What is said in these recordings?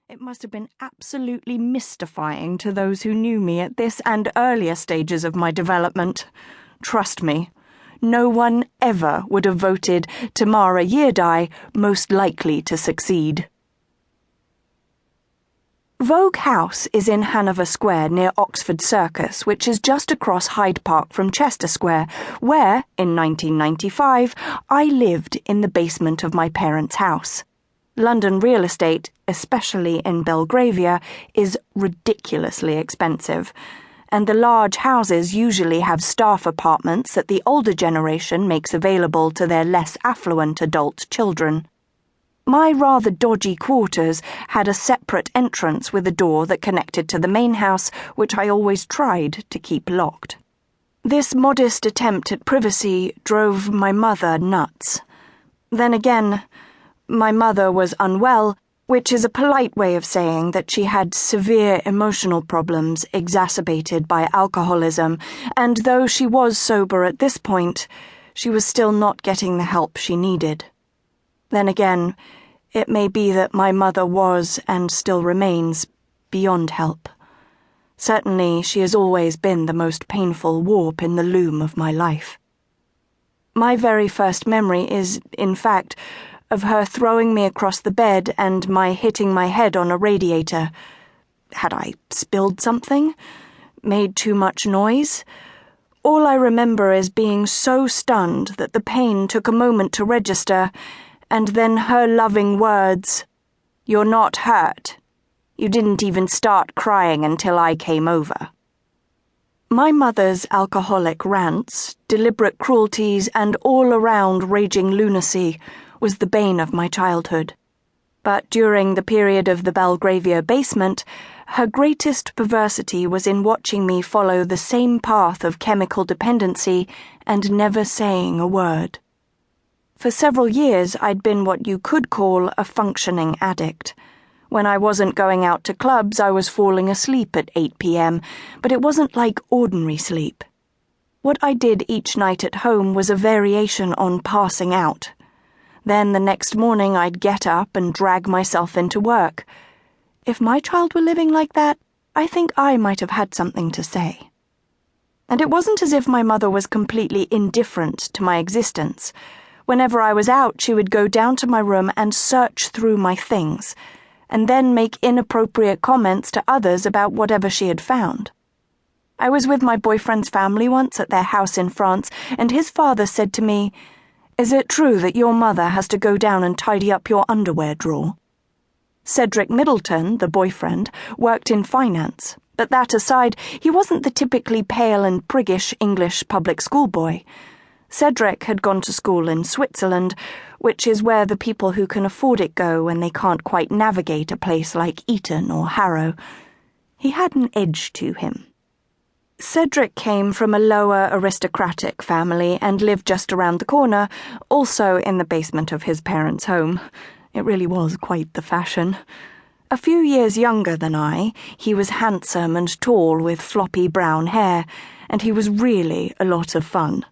It must have been absolutely mystifying to those who knew me at this and earlier stages of my development. Trust me, no one ever would have voted Tamara Mellon most likely to succeed. Vogue House is in Hanover Square near Oxford Circus, which is just across Hyde Park from Chester Square, where, in 1995, I lived in the basement of my parents' house. London real estate, especially in Belgravia, is ridiculously expensive, and the large houses usually have staff apartments that the older generation makes available to their less affluent adult children. My rather dodgy quarters had a separate entrance with a door that connected to the main house, which I always tried to keep locked. This modest attempt at privacy drove my mother nuts. Then again, my mother was unwell, which is a polite way of saying that she had severe emotional problems exacerbated by alcoholism, and though she was sober at this point, she was still not getting the help she needed. Then again, it may be that my mother was, and still remains, beyond help. Certainly, she has always been the most painful warp in the loom of my life. My very first memory is, in fact, of her throwing me across the bed and my hitting my head on a radiator. Had I spilled something? Made too much noise? All I remember is being so stunned that the pain took a moment to register, and then her loving words, "You're not hurt. You didn't even start crying until I came over." My mother's alcoholic rants, deliberate cruelties, and all-around raging lunacy was the bane of my childhood. But during the period of the Belgravia basement, her greatest perversity was in watching me follow the same path of chemical dependency and never saying a word. For several years, I'd been what you could call a functioning addict. When I wasn't going out to clubs, I was falling asleep at 8 p.m., but it wasn't like ordinary sleep. What I did each night at home was a variation on passing out. Then the next morning I'd get up and drag myself into work. If my child were living like that, I think I might have had something to say. And it wasn't as if my mother was completely indifferent to my existence. Whenever I was out, she would go down to my room and search through my things, and then make inappropriate comments to others about whatever she had found. I was with my boyfriend's family once at their house in France, and his father said to me, "Is it true that your mother has to go down and tidy up your underwear drawer?" Cedric Middleton, the boyfriend, worked in finance, but that aside, he wasn't the typically pale and priggish English public school boy. Cedric had gone to school in Switzerland, which is where the people who can afford it go when they can't quite navigate a place like Eton or Harrow. He had an edge to him. Cedric came from a lower aristocratic family and lived just around the corner, also in the basement of his parents' home. It really was quite the fashion. A few years younger than I, he was handsome and tall with floppy brown hair, and he was really a lot of fun.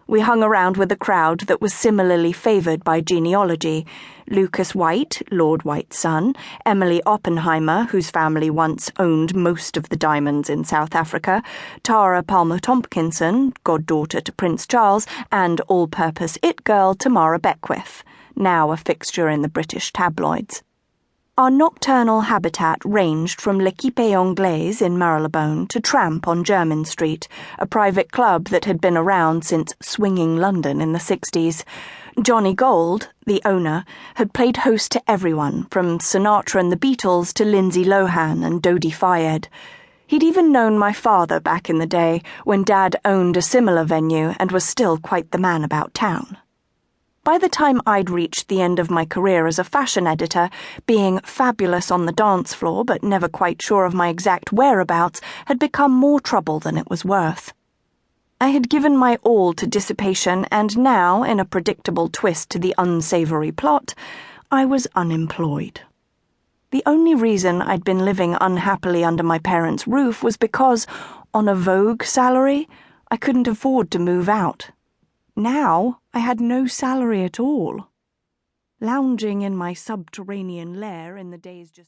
We hung around with a crowd that was similarly favoured by genealogy: Lucas White, Lord White's son, Emily Oppenheimer, whose family once owned most of the diamonds in South Africa, Tara Palmer-Tompkinson, goddaughter to Prince Charles, and all-purpose it-girl Tamara Beckwith, now a fixture in the British tabloids. Our nocturnal habitat ranged from L'Equipe Anglaise in Marylebone to Tramp on Jermyn Street, a private club that had been around since swinging London in the 60s. Johnny Gold, the owner, had played host to everyone, from Sinatra and the Beatles to Lindsay Lohan and Dodi Fayed. He'd even known my father back in the day, when Dad owned a similar venue and was still quite the man about town. By the time I'd reached the end of my career as a fashion editor, being fabulous on the dance floor but never quite sure of my exact whereabouts had become more trouble than it was worth. I had given my all to dissipation, and now, in a predictable twist to the unsavory plot, I was unemployed. The only reason I'd been living unhappily under my parents' roof was because, on a Vogue salary, I couldn't afford to move out. Now I had no salary at all. Lounging in my subterranean lair in the days just